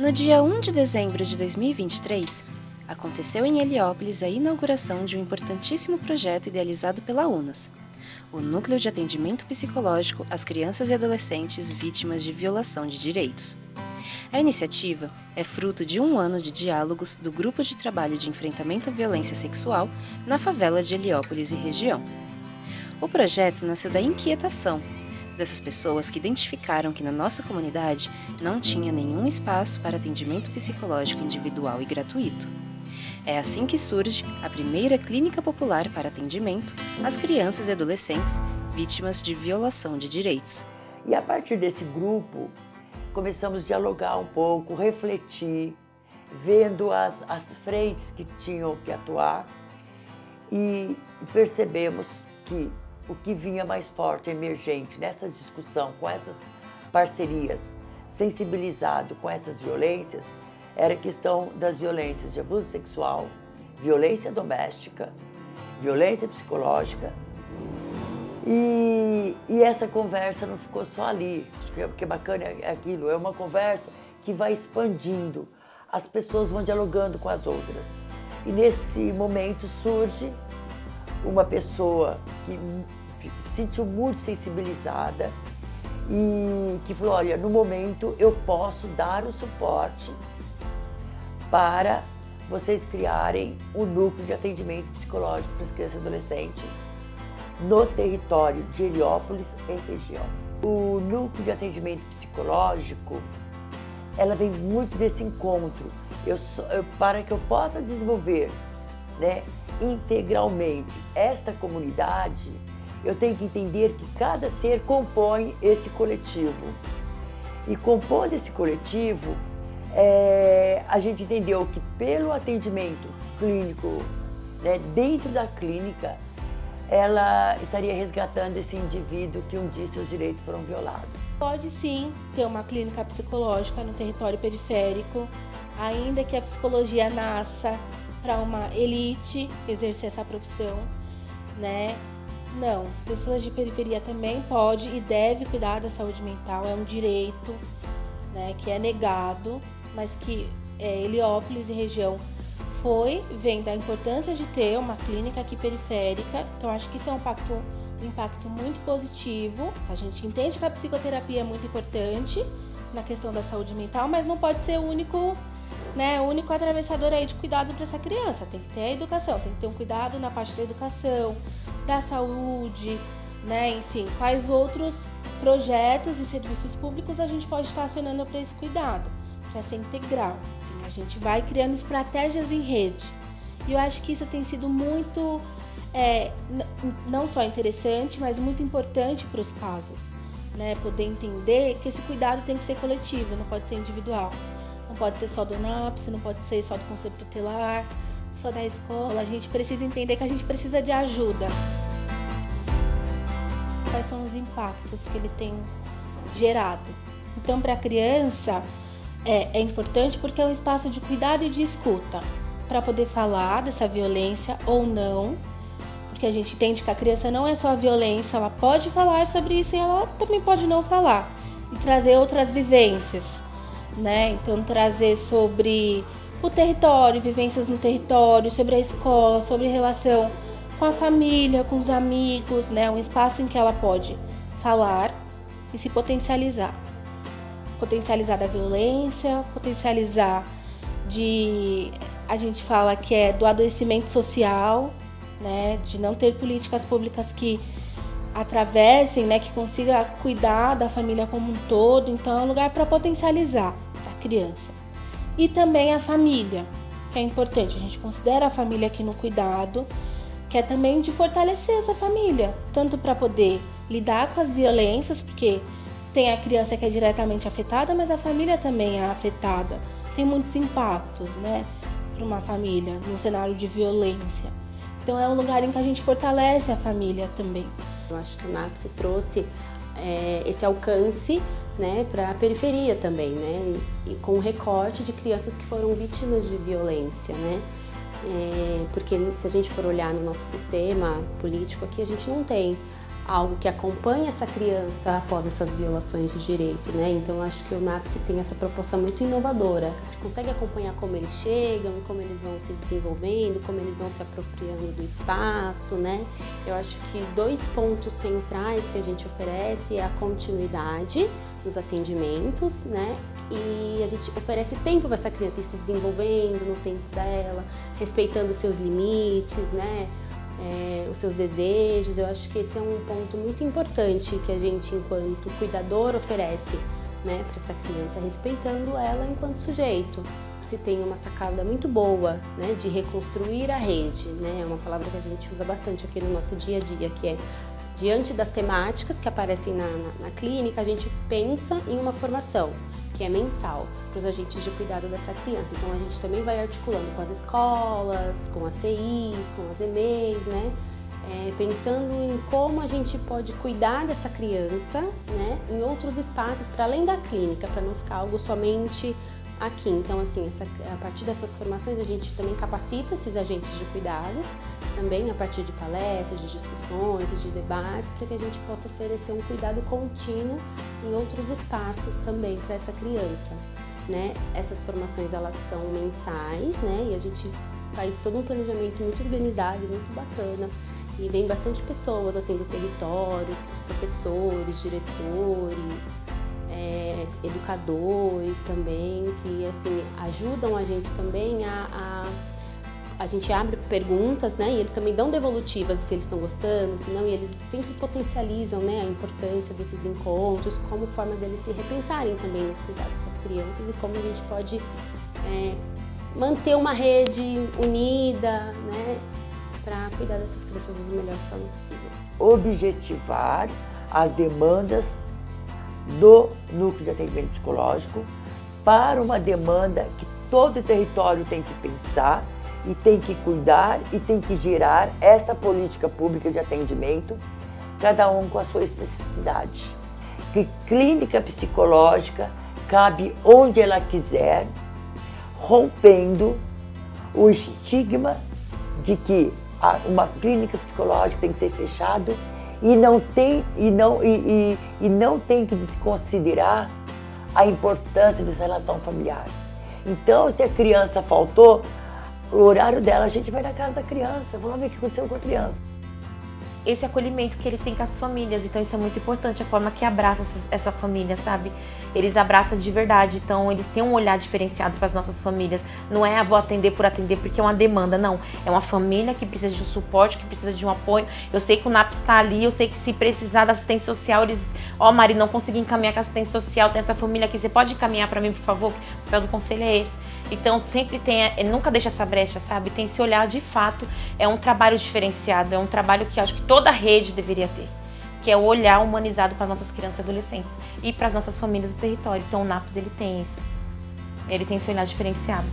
No dia 1 de dezembro de 2023, aconteceu em Heliópolis a inauguração de um importantíssimo projeto idealizado pela UNAS, o Núcleo de Atendimento Psicológico às Crianças e Adolescentes Vítimas de Violação de Direitos. A iniciativa é fruto de um ano de diálogos do Grupo de Trabalho de Enfrentamento à Violência Sexual na favela de Heliópolis e região. O projeto nasceu da inquietação dessas pessoas que identificaram que na nossa comunidade não tinha nenhum espaço para atendimento psicológico individual e gratuito. É assim que surge a primeira clínica popular para atendimento às crianças e adolescentes vítimas de violação de direitos. E a partir desse grupo, começamos a dialogar um pouco, refletir, vendo as frentes que tinham que atuar e percebemos que o que vinha mais forte, emergente nessa discussão, com essas parcerias, sensibilizado com essas violências, era a questão das violências de abuso sexual, violência doméstica, violência psicológica. E essa conversa não ficou só ali, acho que é bacana aquilo, é uma conversa que vai expandindo, as pessoas vão dialogando com as outras. E nesse momento surge uma pessoa que se sentiu muito sensibilizada e que falou, olha, no momento eu posso dar o suporte para vocês criarem um núcleo de atendimento psicológico para as crianças e adolescentes no território de Heliópolis e região. O núcleo de atendimento psicológico, ela vem muito desse encontro. Para que eu possa desenvolver, integralmente esta comunidade, eu tenho que entender que cada ser compõe esse coletivo. E compondo esse coletivo, a gente entendeu que pelo atendimento clínico, dentro da clínica, ela estaria resgatando esse indivíduo que um dia seus direitos foram violados. Pode sim ter uma clínica psicológica no território periférico, ainda que a psicologia nasça para uma elite exercer essa profissão, Não, pessoas de periferia também pode e deve cuidar da saúde mental, é um direito, que é negado, mas que Heliópolis e região vendo a importância de ter uma clínica aqui periférica, então acho que isso é um impacto muito positivo. A gente entende que a psicoterapia é muito importante na questão da saúde mental, mas não pode ser o único atravessador aí de cuidado para essa criança. Tem que ter a educação, tem que ter um cuidado na parte da educação, da saúde, enfim, quais outros projetos e serviços públicos a gente pode estar acionando para esse cuidado, para ser integral. A gente vai criando estratégias em rede. E eu acho que isso tem sido muito, não só interessante, mas muito importante para os casos, Poder entender que esse cuidado tem que ser coletivo, não pode ser individual. Não pode ser só do NAPS, não pode ser só do Conselho Tutelar, só da escola. A gente precisa entender que a gente precisa de ajuda. Quais são os impactos que ele tem gerado? Então, para a criança, é importante porque é um espaço de cuidado e de escuta, para poder falar dessa violência ou não, porque a gente entende que a criança não é só a violência, ela pode falar sobre isso e ela também pode não falar, e trazer outras vivências. Então trazer sobre o território, vivências no território, sobre a escola, sobre relação com a família, com os amigos, um espaço em que ela pode falar e se potencializar. Potencializar da violência, potencializar a gente fala que é do adoecimento social, de não ter políticas públicas que atravessem, que consiga cuidar da família como um todo. Então é um lugar para potencializar a criança. E também a família, que é importante, a gente considera a família aqui no cuidado, que é também de fortalecer essa família, tanto para poder lidar com as violências, porque tem a criança que é diretamente afetada, mas a família também é afetada. Tem muitos impactos, para uma família, num cenário de violência. Então é um lugar em que a gente fortalece a família também. Eu acho que o NAPS trouxe esse alcance, para a periferia também, e com um recorte de crianças que foram vítimas de violência, porque se a gente for olhar no nosso sistema político aqui, a gente não tem algo que acompanha essa criança após essas violações de direito, né? Então eu acho que o NAPSE tem essa proposta muito inovadora. A gente consegue acompanhar como eles chegam, como eles vão se desenvolvendo, como eles vão se apropriando do espaço, né? Eu acho que 2 pontos centrais que a gente oferece é a continuidade nos atendimentos, né? E a gente oferece tempo para essa criança ir se desenvolvendo no tempo dela, respeitando os seus limites, né? Os seus desejos. Eu acho que esse é um ponto muito importante que a gente, enquanto cuidador, oferece, né, para essa criança, respeitando ela enquanto sujeito. Se tem uma sacada muito boa, né, de reconstruir a rede, né, é uma palavra que a gente usa bastante aqui no nosso dia a dia, que é diante das temáticas que aparecem na clínica, a gente pensa em uma formação, que é mensal, para os agentes de cuidado dessa criança. Então a gente também vai articulando com as escolas, com as CIs, com as EMEIs, né? Pensando em como a gente pode cuidar dessa criança, né, em outros espaços para além da clínica, para não ficar algo somente aqui. Então, assim, a partir dessas formações a gente também capacita esses agentes de cuidados, também a partir de palestras, de discussões e de debates, para que a gente possa oferecer um cuidado contínuo em outros espaços também para essa criança, né? Essas formações, elas são mensais, né? E a gente faz todo um planejamento muito organizado, muito bacana. E vem bastante pessoas, assim, do território, os professores, diretores, educadores também, que, assim, ajudam a gente também a gente abre perguntas, né, e eles também dão devolutivas se eles estão gostando, se não, e eles sempre potencializam, né, a importância desses encontros como forma deles se repensarem também nos cuidados com as crianças e como a gente pode manter uma rede unida, né, para cuidar dessas crianças da melhor forma possível. Objetivar as demandas do núcleo de atendimento psicológico para uma demanda que todo o território tem que pensar e tem que cuidar e tem que gerar esta política pública de atendimento, cada um com a sua especificidade. Que clínica psicológica cabe onde ela quiser, rompendo o estigma de que uma clínica psicológica tem que ser fechada e não tem que desconsiderar a importância dessa relação familiar. Então, se a criança faltou, o horário dela, a gente vai na casa da criança, vamos ver o que aconteceu com a criança. Esse acolhimento que ele tem com as famílias, então isso é muito importante, a forma que abraça essa família, sabe? Eles abraçam de verdade, então eles têm um olhar diferenciado para as nossas famílias. Não é vou atender por atender porque é uma demanda, não. É uma família que precisa de um suporte, que precisa de um apoio. Eu sei que o NAPSE está ali, eu sei que se precisar da assistência social, eles... Mari, não consegui encaminhar com a assistência social, tem essa família aqui, você pode encaminhar para mim, por favor? O papel do conselho é esse. Então sempre tem, ele nunca deixa essa brecha, sabe? Tem esse olhar de fato, é um trabalho diferenciado, é um trabalho que acho que toda rede deveria ter, que é o olhar humanizado para nossas crianças e adolescentes e para as nossas famílias do território. Então o NAPSE, ele tem isso, ele tem esse olhar diferenciado.